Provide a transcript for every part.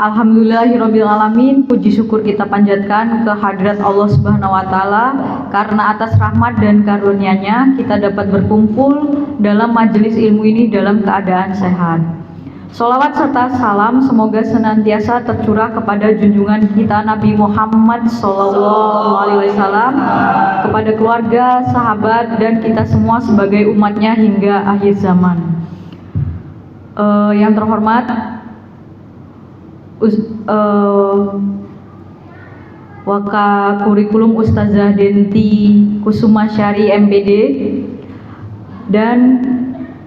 Alhamdulillahirabbil alamin, puji syukur kita panjatkan ke hadirat Allah Subhanahu wa taala karena atas rahmat dan karunia-Nya kita dapat berkumpul dalam majelis ilmu ini dalam keadaan sehat. Sholawat serta salam semoga senantiasa tercurah kepada junjungan kita Nabi Muhammad SAW, kepada keluarga, sahabat, dan kita semua sebagai umatnya hingga akhir zaman. Yang terhormat Waka Kurikulum Ustazah Denti Kusuma Syari MPD dan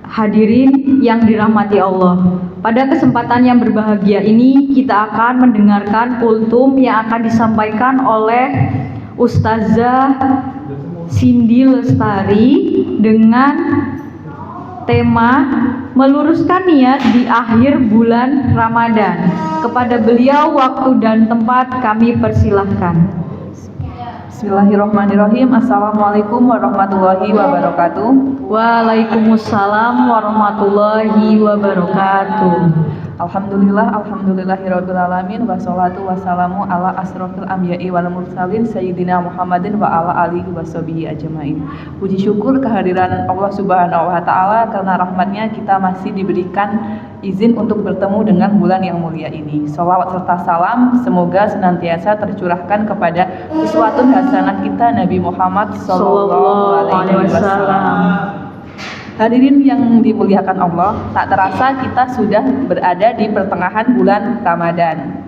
hadirin yang dirahmati Allah. Pada kesempatan yang berbahagia ini kita akan mendengarkan kultum yang akan disampaikan oleh Ustazah Cindy Lestari dengan tema meluruskan niat di akhir bulan Ramadan. Kepada beliau waktu dan tempat kami persilahkan. Bismillahirrahmanirrahim. Assalamualaikum warahmatullahi wabarakatuh. Waalaikumsalam warahmatullahi wabarakatuh. Alhamdulillahirabbil alamin, wassalatu wassalamu ala asrofil anbiya'i wal mursalin sayyidina Muhammadin wa ala alihi washabihi ajmain. Puji syukur kehadiran Allah Subhanahu wa taala karena rahmatnya kita masih diberikan izin untuk bertemu dengan bulan yang mulia ini. Sholawat serta salam semoga senantiasa tercurahkan kepada uswatun hasanah kita Nabi Muhammad sallallahu alaihi wasallam. Hadirin yang dimuliakan Allah, tak terasa kita sudah berada di pertengahan bulan Ramadan.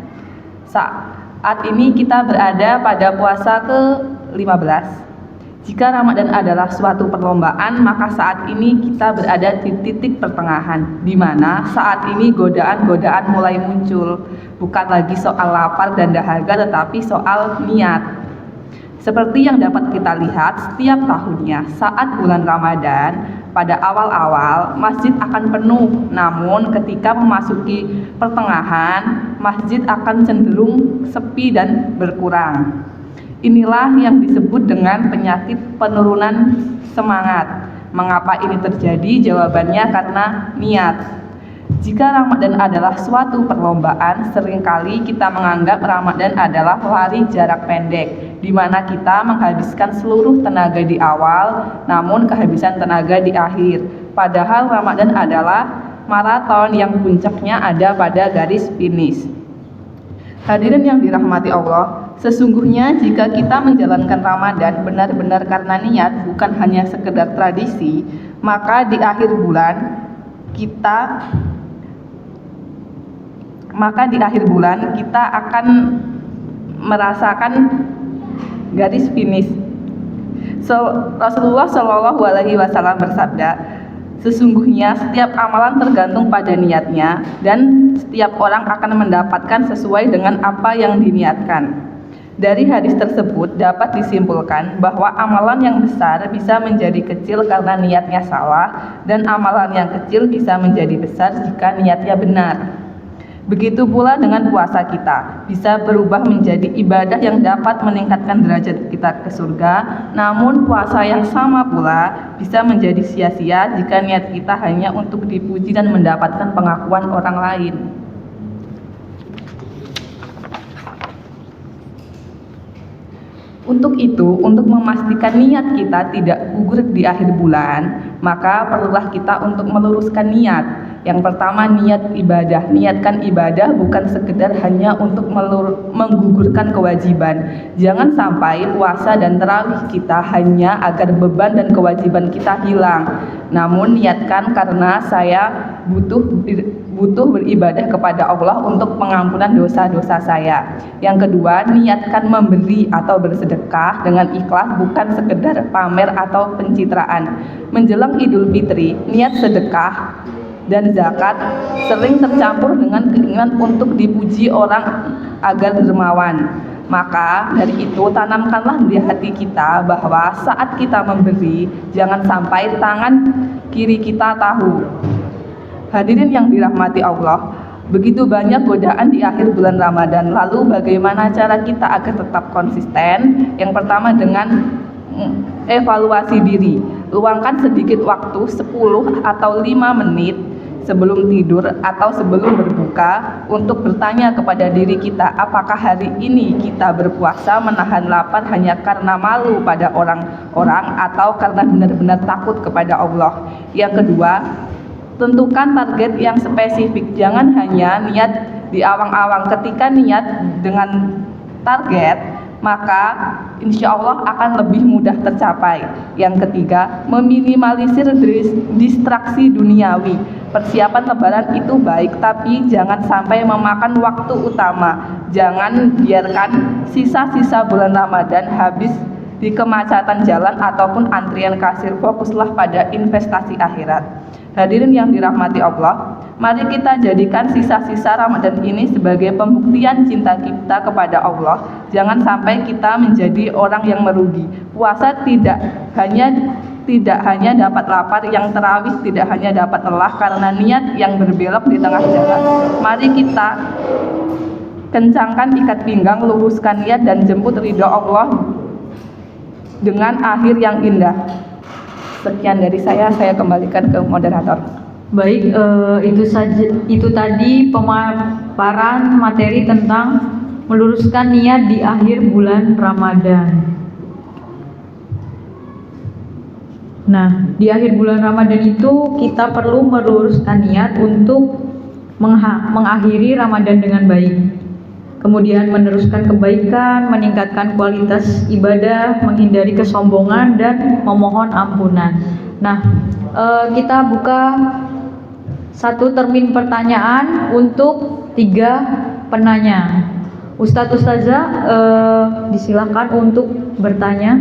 Saat ini kita berada pada puasa ke-15. Jika Ramadan adalah suatu perlombaan, maka saat ini kita berada di titik pertengahan, di mana saat ini godaan-godaan mulai muncul. Bukan lagi soal lapar dan dahaga, tetapi soal niat. Seperti yang dapat kita lihat setiap tahunnya saat bulan Ramadan, pada awal-awal masjid akan penuh, namun ketika memasuki pertengahan, masjid akan cenderung sepi dan berkurang. Inilah yang disebut dengan penyakit penurunan semangat. Mengapa ini terjadi? Jawabannya karena niat. Jika Ramadan adalah suatu perlombaan, seringkali kita menganggap Ramadan adalah lari jarak pendek, di mana kita menghabiskan seluruh tenaga di awal, namun kehabisan tenaga di akhir. Padahal Ramadan adalah maraton yang puncaknya ada pada garis finish. Hadirin yang dirahmati Allah, sesungguhnya jika kita menjalankan Ramadan benar-benar karena niat, bukan hanya sekedar tradisi, maka di akhir bulan kita akan merasakan garis finish. Rasulullah Shallallahu Alaihi Wasallam bersabda, sesungguhnya setiap amalan tergantung pada niatnya dan setiap orang akan mendapatkan sesuai dengan apa yang diniatkan. Dari hadis tersebut dapat disimpulkan bahwa amalan yang besar bisa menjadi kecil karena niatnya salah, dan amalan yang kecil bisa menjadi besar jika niatnya benar. Begitu pula dengan puasa kita, bisa berubah menjadi ibadah yang dapat meningkatkan derajat kita ke surga, namun puasa yang sama pula bisa menjadi sia-sia jika niat kita hanya untuk dipuji dan mendapatkan pengakuan orang lain. Untuk itu, untuk memastikan niat kita tidak gugur di akhir bulan, maka perlulah kita untuk meluruskan niat. Yang pertama, niat ibadah. Niatkan ibadah bukan sekedar hanya untuk menggugurkan kewajiban. Jangan sampai puasa dan tarawih kita hanya agar beban dan kewajiban kita hilang. Namun niatkan karena saya butuh beribadah kepada Allah untuk pengampunan dosa-dosa saya. Yang kedua, niatkan memberi atau bersedekah dengan ikhlas, bukan sekedar pamer atau pencitraan. Menjelang Idul Fitri, niat sedekah dan zakat sering tercampur dengan keinginan untuk dipuji orang agar dermawan. Maka dari itu tanamkanlah di hati kita bahwa saat kita memberi, jangan sampai tangan kiri kita tahu. Hadirin yang dirahmati Allah, begitu banyak godaan di akhir bulan Ramadan. Lalu bagaimana cara kita agar tetap konsisten? Yang pertama dengan evaluasi diri. Luangkan sedikit waktu 10 atau 5 menit sebelum tidur atau sebelum berbuka untuk bertanya kepada diri kita, apakah hari ini kita berpuasa menahan lapar hanya karena malu pada orang-orang atau karena benar-benar takut kepada Allah. Yang kedua, tentukan target yang spesifik, jangan hanya niat di awang-awang. Ketika niat dengan target, maka insya Allah akan lebih mudah tercapai. Yang ketiga, meminimalisir distraksi duniawi. Persiapan lebaran itu baik, tapi jangan sampai memakan waktu utama. Jangan biarkan sisa-sisa bulan Ramadan habis di kemacetan jalan ataupun antrian kasir. Fokuslah pada investasi akhirat. Hadirin yang dirahmati Allah, mari kita jadikan sisa-sisa Ramadan ini sebagai pembuktian cinta kita kepada Allah. Jangan sampai kita menjadi orang yang merugi. Puasa tidak hanya dapat lapar, yang tarawih tidak hanya dapat lelah karena niat yang berbelok di tengah jalan. Mari kita kencangkan ikat pinggang, luruskan niat dan jemput ridho Allah dengan akhir yang indah. Sekian dari saya kembalikan ke moderator. Baik, itu tadi pemaparan materi tentang meluruskan niat di akhir bulan Ramadan. Nah, di akhir bulan Ramadan itu kita perlu meluruskan niat untuk mengakhiri Ramadan dengan baik. Kemudian meneruskan kebaikan, meningkatkan kualitas ibadah, menghindari kesombongan dan memohon ampunan. Nah, kita buka satu termin pertanyaan untuk 3 penanya. Ustazah, disilakan untuk bertanya.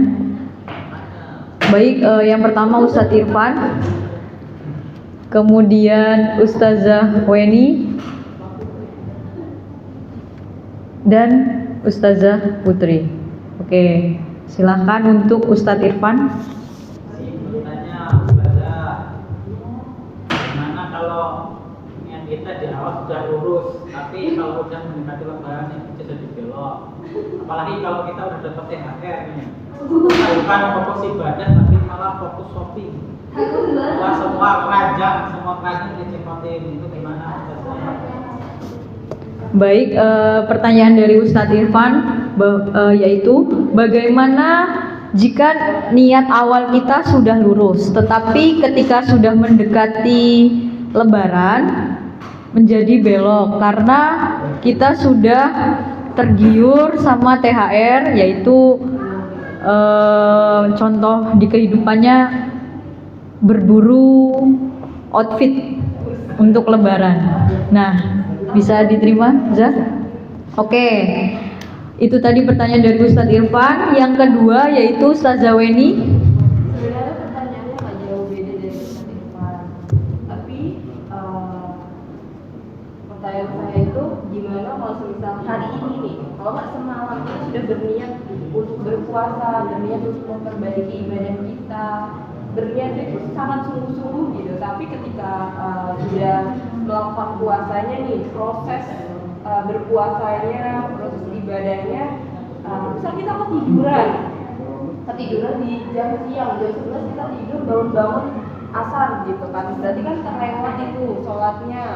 Baik, yang pertama Ustadz Irfan, kemudian Ustazah Weni, dan Ustazah Putri. Oke, silakan untuk Ustadz Irfan. Gimana kalau niat kita di awal sudah lurus, tapi kalau udah mendekati lebaran itu jadi belok. Apalagi kalau kita udah dapat THR nih, bukan fokus ibadah tapi malah fokus shopping. Semua keranjang dicekotin, itu gimana? Baik, pertanyaan dari Ustadz Irfan yaitu bagaimana jika niat awal kita sudah lurus, tetapi ketika sudah mendekati Lebaran menjadi belok karena kita sudah tergiur sama THR, yaitu contoh di kehidupannya berburu outfit untuk Lebaran. Nah, bisa diterima, Zah? Oke, itu tadi pertanyaan dari Ustadz Irfan. Yang kedua yaitu Ustazah Weni. Sebenarnya pertanyaannya nggak jauh beda dari Ustadz Irfan, tapi pertanyaan saya itu gimana kalau misal hari ini nih, kalau nggak semalam kita sudah berniat untuk berpuasa, berniat untuk memperbaiki ibadah kita, berniat itu sangat sungguh-sungguh gitu, tapi ketika sudah melakukan puasanya nih, proses berpuasanya, proses ibadahnya, misal kita ketiduran di jam siang, jam 11 kita tidur, bangun-bangun asar gitu kan, berarti kan terlewat itu sholatnya.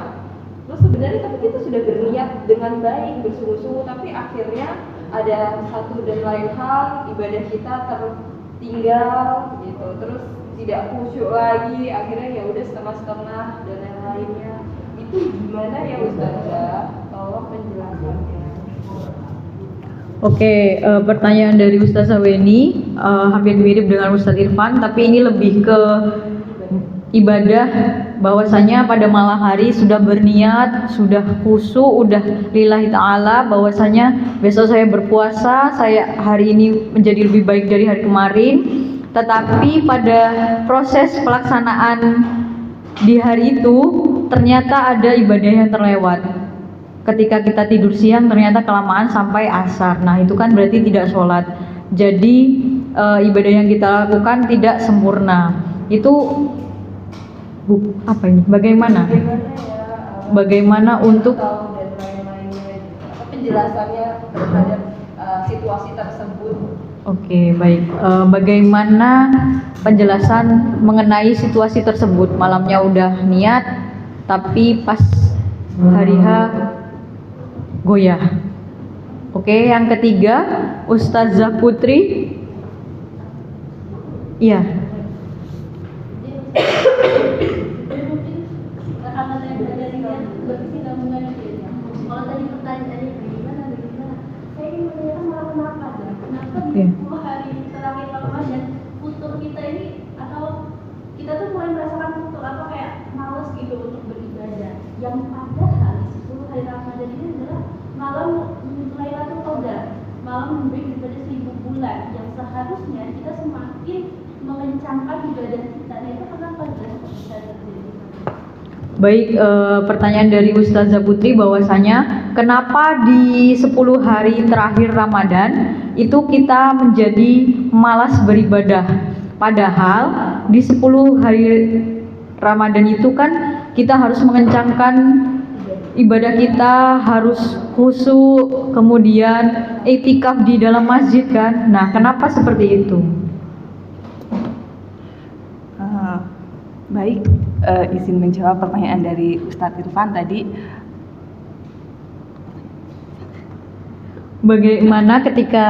Terus sebenarnya tapi kita sudah berniat dengan baik, bersungguh-sungguh, tapi akhirnya ada satu dan lain hal, ibadah kita tertinggal gitu, terus tidak khusyuk lagi, akhirnya ya udah setengah-setengah dan lain-lainnya. Itu gimana ya Ustazah? Tolong penjelasannya. Oke, pertanyaan dari Ustazah Weni hampir mirip dengan Ustadz Irfan, tapi ini lebih ke ibadah, bahwasanya pada malam hari sudah berniat, sudah khusyuk, udah lillahi ta'ala, bahwasanya besok saya berpuasa, saya hari ini menjadi lebih baik dari hari kemarin. Tetapi pada proses pelaksanaan di hari itu ternyata ada ibadah yang terlewat. Ketika kita tidur siang ternyata kelamaan sampai asar. Nah, itu kan berarti tidak sholat. Jadi ibadah yang kita lakukan tidak sempurna. Itu apa ini? Bagaimana? Bagaimana untuk dan lain-lainnya, apa penjelasannya terhadap situasi tersebut? Oke, baik. Bagaimana penjelasan mengenai situasi tersebut? Malamnya udah niat, tapi pas hari H goyah. Oke, yang ketiga Ustazah Putri. Iya. Karena saya belajar dengan berkesinambungan itu ya. Kalau tadi pertanyaannya bagaimana, saya ingin menanyakan malah kenapa di 10 hari terakhir Ramadan futur kita ini, atau kita tuh mulai merasakan futur atau kayak malas gitu untuk beribadah, yang padahal 10 hari Ramadan ini adalah malam Lailatul Qadar, malam lebih daripada 1000 bulan, yang seharusnya kita semakin mengencangkan ibadah kita. Nah, itu kenapa bisa terjadi? Baik, pertanyaan dari Ustazah Putri bahwasanya kenapa di 10 hari terakhir Ramadan itu kita menjadi malas beribadah, padahal di 10 hari Ramadan itu kan kita harus mengencangkan ibadah kita, harus khusyuk, kemudian iktikaf di dalam masjid kan. Nah, kenapa seperti itu? Baik, izin menjawab pertanyaan dari Ustadz Irfan tadi. Bagaimana ketika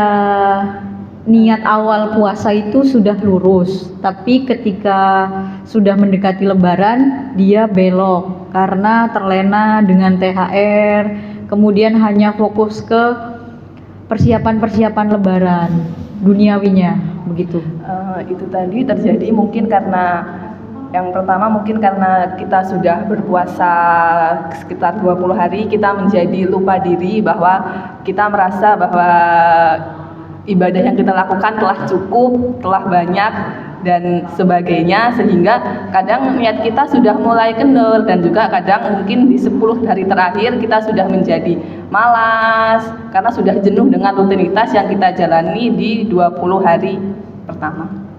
niat awal puasa itu sudah lurus, tapi ketika sudah mendekati Lebaran dia belok karena terlena dengan THR, kemudian hanya fokus ke persiapan-persiapan Lebaran duniawinya, begitu. Itu tadi terjadi mungkin karena yang pertama mungkin karena kita sudah berpuasa sekitar 20 hari, kita menjadi lupa diri bahwa kita merasa bahwa ibadah yang kita lakukan telah cukup, telah banyak dan sebagainya, sehingga kadang niat kita sudah mulai kendor, dan juga kadang mungkin di 10 hari terakhir kita sudah menjadi malas karena sudah jenuh dengan rutinitas yang kita jalani di 20 hari pertama.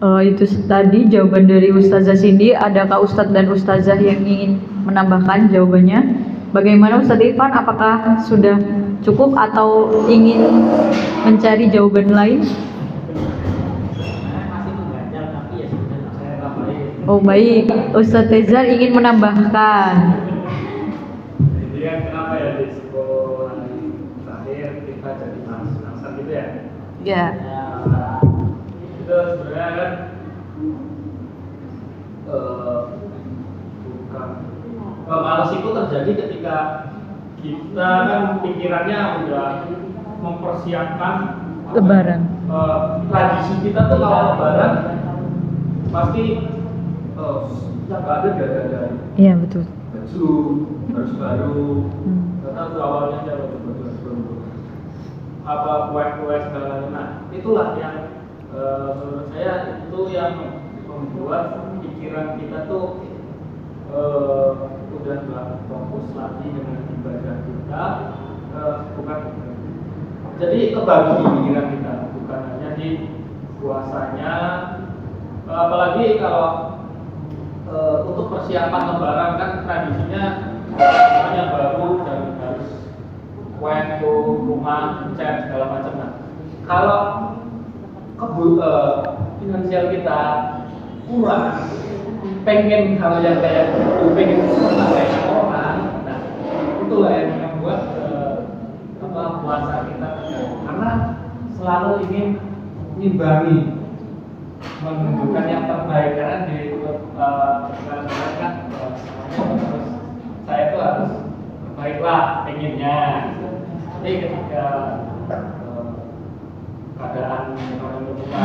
Itu tadi jawaban dari Ustazah Cindy. Adakah Ustadz dan Ustazah yang ingin menambahkan jawabannya? Bagaimana Ustadz Irfan? Apakah sudah cukup atau ingin mencari jawaban lain? Masih mengganjal, tapi ya sudah saya tambahin. Oh baik, Ustadz Tezar ingin menambahkan. Jadi kan kenapa ya di 10 hari terakhir kita jadi malas-malasan gitu ya? Ya. Itu sebenarnya kan bukan malas itu terjadi ketika kita kan pikirannya udah mempersiapkan Lebaran. Tradisi kita tuh kalau Lebaran pasti nggak ada dari Iya betul. baju harus baru, karena tuh awalnya ada baju apa kue-kue segala macam. Nah itulah yang menurut saya itu yang membuat pikiran kita tuh udah nggak fokus lagi dengan ibadah kita, bukan jadi kebagi pikiran kita, bukan hanya di puasanya, apalagi kalau untuk persiapan Lebaran kan tradisinya semuanya baru dan harus kue rumah cat segala macam. Nah kalau finansial kita kurang, pengen hal yang kayak gitu, pengen kayak orang, nah itulah yang membuat puasa kita karena selalu ingin mengimbangi, menunjukkan yang terbaik, karena di sekarang kan terus saya tuh harus baiklah pengennya, tapi ketika keadaan ekonomi kita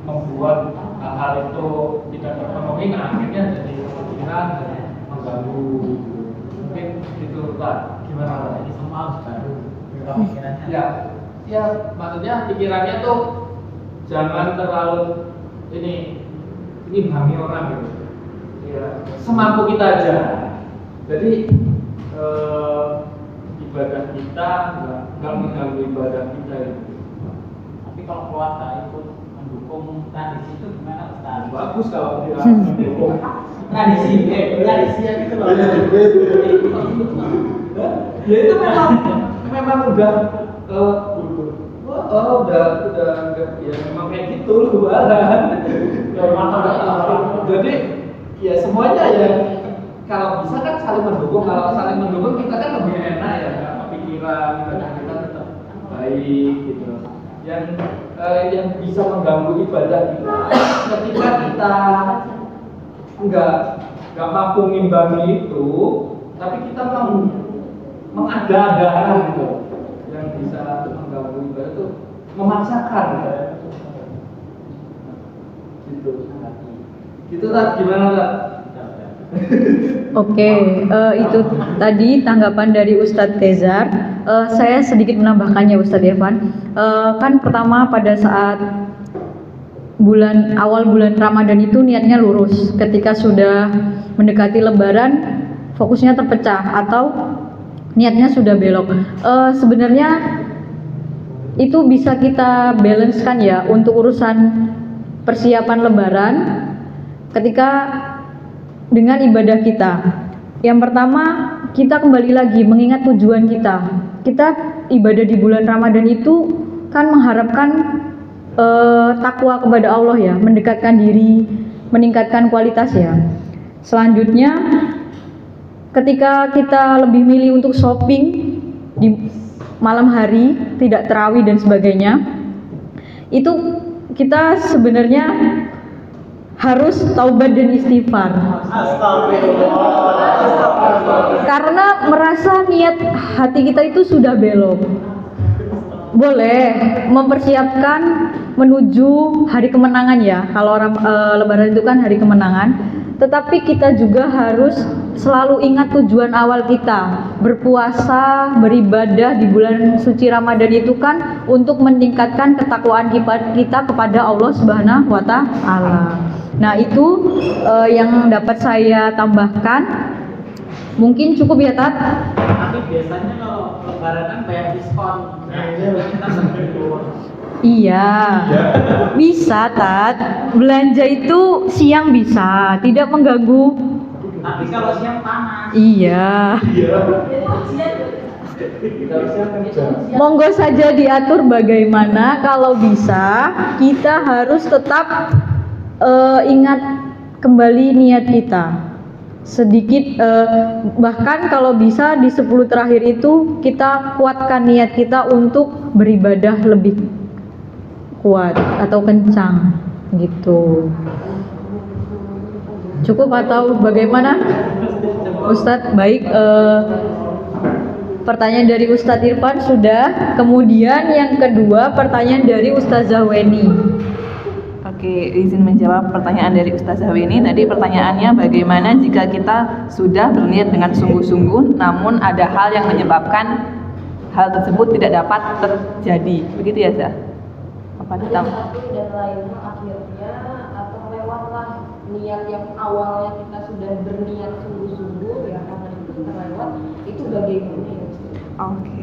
membuat hal itu tidak terpenuhi, akhirnya jadi pikiran mengganggu. Mungkin itu lah, gimana lah, ini semua harus baru pikirannya. Ya maksudnya pikirannya tuh jangan terlalu ini mengimbangi orang gitu. Ya semampu kita aja. Jadi ibadah kita nggak mengganggu ibadah kita gitu. Tapi kalau keluarga ikut mendukung tradisi itu gimana Ustaz? Bagus kalau dia mendukung Tradisi yang itu loh. Ya itu memang udah udah ya memang kayak gitu Lebaran. Jadi ya semuanya ya kalau bisa kan saling mendukung. Kalau saling mendukung kita kan lebih enak ya, pikiran kita tetap baik gitu. Yang bisa mengganggu ibadah kita ketika kita nggak mampu ngimbangi itu, tapi kita mengada-adakan gitu, yang bisa mengganggu ibadah itu memaksakan gitu. Gitu tak gimana tak? Oke, itu tadi tanggapan dari Ustadz Tezar. Saya sedikit menambahkannya Ustadz Irfan. Kan pertama pada saat awal bulan Ramadan itu niatnya lurus. Ketika sudah mendekati Lebaran, fokusnya terpecah atau niatnya sudah belok. Sebenarnya itu bisa kita balancekan ya untuk urusan persiapan Lebaran ketika dengan ibadah kita. Yang pertama, kita kembali lagi mengingat tujuan kita. Kita ibadah di bulan Ramadan itu kan mengharapkan takwa kepada Allah ya, mendekatkan diri, meningkatkan kualitas ya. Selanjutnya, ketika kita lebih milih untuk shopping di malam hari, tidak tarawih dan sebagainya, itu kita sebenarnya harus taubat dan istighfar. Karena merasa niat hati kita itu sudah belok. Boleh mempersiapkan menuju hari kemenangan ya. Kalau orang Lebaran itu kan hari kemenangan. Tetapi kita juga harus selalu ingat tujuan awal kita. Berpuasa, beribadah di bulan suci Ramadan itu kan untuk meningkatkan ketakwaan kita kepada Allah Subhanahu wa Ta'ala. Nah, itu yang dapat saya tambahkan. Mungkin cukup ya, Tat? Tapi biasanya kalau Lebaran kan banyak diskon. Kita berlibur. Iya, bisa Tat. Belanja itu siang bisa, tidak mengganggu. Tapi kalau siang panas. Iya. Monggo saja diatur bagaimana. Kalau bisa, kita harus tetap ingat kembali niat kita. Sedikit bahkan kalau bisa di 10 terakhir itu kita kuatkan niat kita untuk beribadah lebih kuat atau kencang gitu. Cukup atau bagaimana Ustadz? Baik, pertanyaan dari Ustadz Irfan sudah. Kemudian yang kedua pertanyaan dari Ustazah Weni. Oke, izin menjawab pertanyaan dari Ustazah Weni. Tadi pertanyaannya bagaimana jika kita sudah berniat dengan sungguh-sungguh namun ada hal yang menyebabkan hal tersebut tidak dapat terjadi. Begitu ya, Zah? Apa Ada satu dan lainnya akhirnya atau lewatlah niat yang awalnya kita sudah berniat sungguh-sungguh ya, karena itu terlewat, itu bagaimana ya? Oke.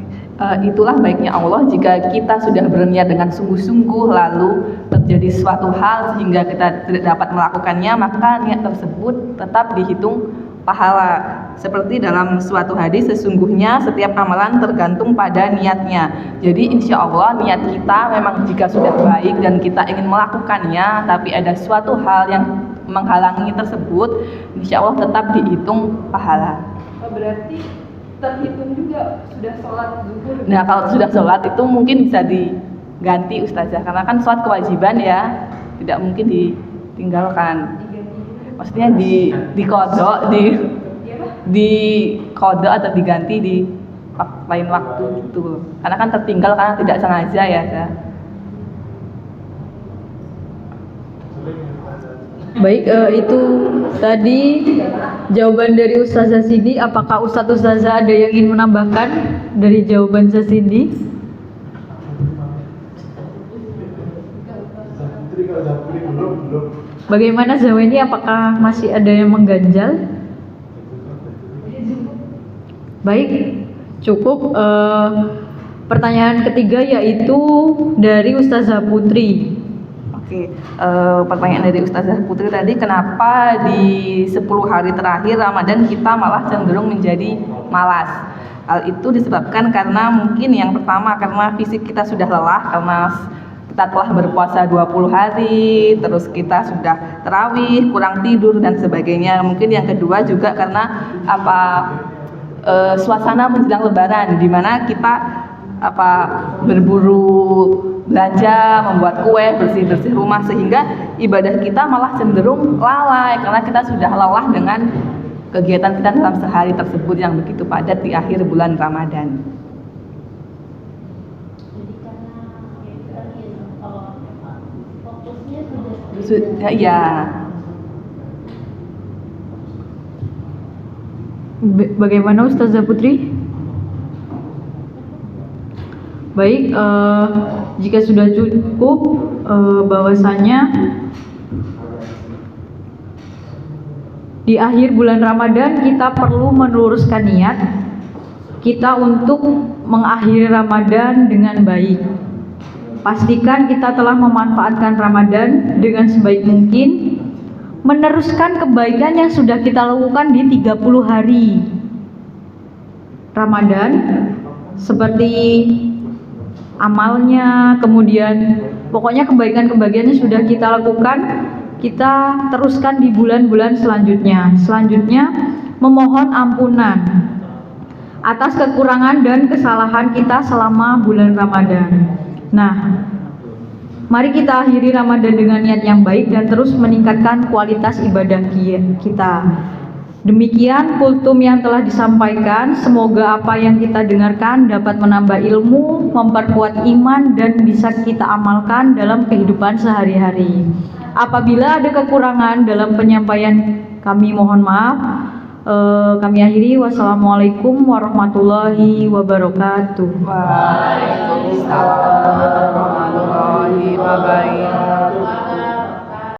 Itulah baiknya Allah jika kita sudah berniat dengan sungguh-sungguh lalu terjadi suatu hal sehingga kita tidak dapat melakukannya, maka niat tersebut tetap dihitung pahala. Seperti dalam suatu hadis, sesungguhnya setiap amalan tergantung pada niatnya. Jadi insya Allah niat kita memang jika sudah baik dan kita ingin melakukannya, tapi ada suatu hal yang menghalangi tersebut, insya Allah tetap dihitung pahala. Berarti terhitung juga sudah sholat zuhur. Nah, kalau sudah sholat itu mungkin bisa diganti Ustazah, karena kan sholat kewajiban ya, tidak mungkin ditinggalkan. Maksudnya di kodok, di kodok atau diganti di lain waktu gitu. Karena kan tertinggal karena tidak sengaja ya. Baik, itu tadi jawaban dari Ustazah Cindy. Apakah Ustazah ada yang ingin menambahkan dari jawaban Ustazah Cindy? Bagaimana Zaweni, apakah masih ada yang mengganjal? Baik, cukup. Pertanyaan ketiga yaitu dari Ustazah Putri. Oke, pertanyaan dari Ustazah Putri tadi, kenapa di 10 hari terakhir Ramadan kita malah cenderung menjadi malas? Hal itu disebabkan karena mungkin yang pertama karena fisik kita sudah lelah karena kita telah berpuasa 20 hari, terus kita sudah tarawih, kurang tidur dan sebagainya. Mungkin yang kedua juga karena suasana menjelang lebaran di mana kita berburu belanja, membuat kue, bersih-bersih rumah, sehingga ibadah kita malah cenderung lalai karena kita sudah lelah dengan kegiatan kita dalam sehari tersebut yang begitu padat di akhir bulan Ramadan. Jadi karena ya itu tadi ya, kalau fokusnya sudah Ya. Bagaimana Ustazah Putri? Baik, jika sudah cukup, bahwasanya di akhir bulan Ramadan kita perlu meluruskan niat kita untuk mengakhiri Ramadan dengan baik. Pastikan kita telah memanfaatkan Ramadan dengan sebaik mungkin, meneruskan kebaikan yang sudah kita lakukan di 30 hari Ramadan, seperti amalnya, kemudian pokoknya kebaikan-kebaikan yang sudah kita lakukan, kita teruskan di bulan-bulan selanjutnya. Selanjutnya, memohon ampunan atas kekurangan dan kesalahan kita selama bulan Ramadan. Nah, mari kita akhiri Ramadan dengan niat yang baik dan terus meningkatkan kualitas ibadah kita. Demikian kultum yang telah disampaikan. Semoga apa yang kita dengarkan dapat menambah ilmu, memperkuat iman, dan bisa kita amalkan dalam kehidupan sehari-hari. Apabila ada kekurangan dalam penyampaian kami, mohon maaf. Kami akhiri. Wassalamualaikum warahmatullahi wabarakatuh. Waalaikumsalam warahmatullahi wabarakatuh.